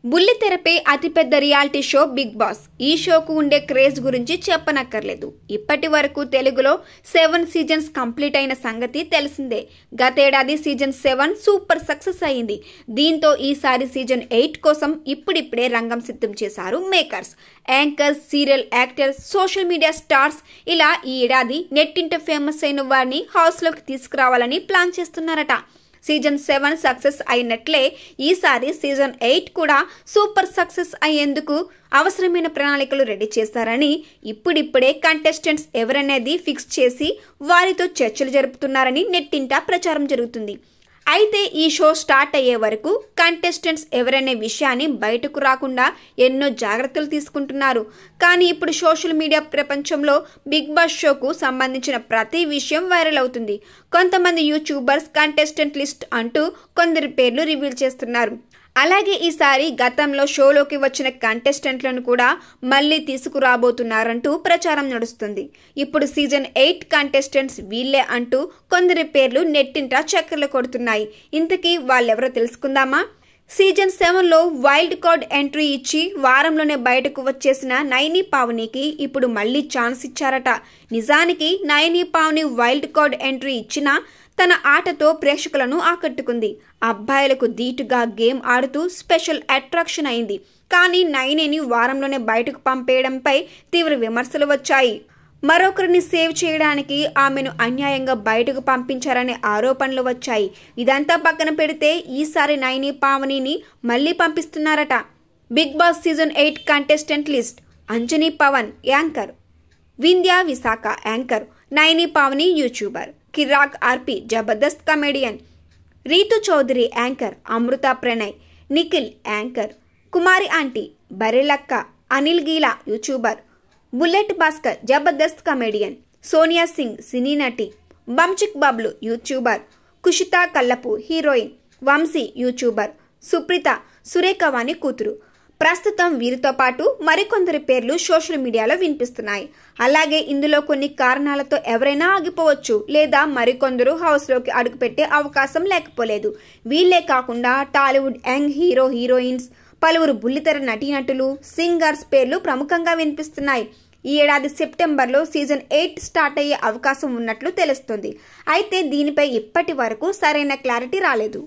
బుల్లితెరపై అతిపెద్ద reality show big boss. ఈ షోకు ఉండే క్రేజ్ గురించి చెప్పనక్కర్లేదు. ఇప్పటి వరకు తెలుగులో 7 సీజన్స్ కంప్లీట్ అయిన సంగతి తెలిసిందే. గతేడాది సీజన్ 7 సూపర్ సక్సెస్ అయింది. దీంతో ఈసారి సీజన్ 8 కోసం ఇప్పుడిప్పుడే రంగం సిద్ధం చేశారు makers. Anchors, serial actors, social media stars ఇలా ఈ ఏడాది నెట్టింట ఫేమస్ అయిన వారిని హౌస్లోకి తీసుకురావాలని ప్లాన్ చేస్తున్నారట. సీజన్ 7 సక్సెస్ అయినట్లే ఈసారి సీజన్ 8 కూడా సూపర్ సక్సెస్ అయ్యేందుకు అవసరమైన ప్రణాళికలు రెడీ చేస్తారని ఇప్పుడిప్పుడే కంటెస్టెంట్స్ ఎవరనేది ఫిక్స్ చేసి వారితో చర్చలు జరుపుతున్నారని నెట్టింట ప్రచారం జరుగుతుంది. అయితే ఈ షో స్టార్ట్ అయ్యే వరకు కంటెస్టెంట్స్ ఎవరనే విషయాన్ని బయటకు రాకుండా ఎన్నో జాగ్రత్తలు తీసుకుంటున్నారు. కానీ ఇప్పుడు సోషల్ మీడియా ప్రపంచంలో బిగ్ బాస్ షోకు సంబంధించిన ప్రతి విషయం వైరల్ అవుతుంది. కొంతమంది యూట్యూబర్స్ కంటెస్టెంట్ లిస్ట్ అంటూ కొందరి పేర్లు రివీల్ చేస్తున్నారు. అలాగే ఈసారి గతంలో షోలోకి వచ్చిన కంటెస్టెంట్లను కూడా మళ్ళీ తీసుకురాబోతున్నారంటూ ప్రచారం నడుస్తుంది. ఇప్పుడు సీజన్ 8 కంటెస్టెంట్స్ వీళ్ళే అంటూ కొందరి పేర్లు నెట్టింట చక్కర్లు కొడుతున్నాయి. ఇంతకీ వాళ్ళెవరో తెలుసుకుందామా? సీజన్ 7లో వైల్డ్ కార్డ్ ఎంట్రీ ఇచ్చి వారంలోనే బయటకు వచ్చేసిన నైని పావనికి ఇప్పుడు మళ్ళీ ఛాన్స్ ఇచ్చారట. నిజానికి Naini Pavani wild card entry ఇచ్చినా తన ఆటతో ప్రేక్షకులను ఆకట్టుకుంది. అబ్బాయిలకు ధీటుగా గేమ్ ఆడుతూ స్పెషల్ అట్రాక్షన్ అయింది. కానీ నైనిని వారంలోనే బయటకు పంపేయడంపై తీవ్ర విమర్శలు వచ్చాయి. మరొకరిని సేవ్ చేయడానికి ఆమెను అన్యాయంగా బయటకు పంపించారనే ఆరోపణలు వచ్చాయి. ఇదంతా పక్కన పెడితే ఈసారి నైని పావనిని మళ్ళీ పంపిస్తున్నారట. Bigg Boss season 8 contestant list: Anjani Pavan anchor, Vindhya Visakha anchor, Naini Pavani YouTuber, Kiraak RP Jabardasth comedian, Ritu Chowdary anchor, Amrutha Pranay, Nikhil anchor, Kumari aunty, Barrelakka, Anil Geela YouTuber, bullet Bhaskar Jabardasth comedian, Sonia Singh cine నటి, Bunchik Bablu YouTuber, Kushitha Kallapu heroine, Vamshi YouTuber, Supritha Surekhavani కూతురు. ప్రస్తుతం వీరితో పాటు మరికొందరి పేర్లు సోషల్ మీడియాలో వినిపిస్తున్నాయి. అలాగే ఇందులో కొన్ని కారణాలతో ఎవరైనా ఆగిపోవచ్చు, లేదా మరికొందరు హౌస్లోకి అడుగుపెట్టే అవకాశం లేకపోలేదు. వీళ్లే కాకుండా టాలీవుడ్ యంగ్ హీరో హీరోయిన్స్, పలువురు బుల్లితెర నటీనటులు, సింగర్స్ పేర్లు ప్రముఖంగా వినిపిస్తున్నాయి. ఈ ఏడాది సెప్టెంబర్లో సీజన్ 8 స్టార్ట్ అయ్యే అవకాశం ఉన్నట్లు తెలుస్తుంది. అయితే దీనిపై ఇప్పటి వరకు సరైన క్లారిటీ రాలేదు.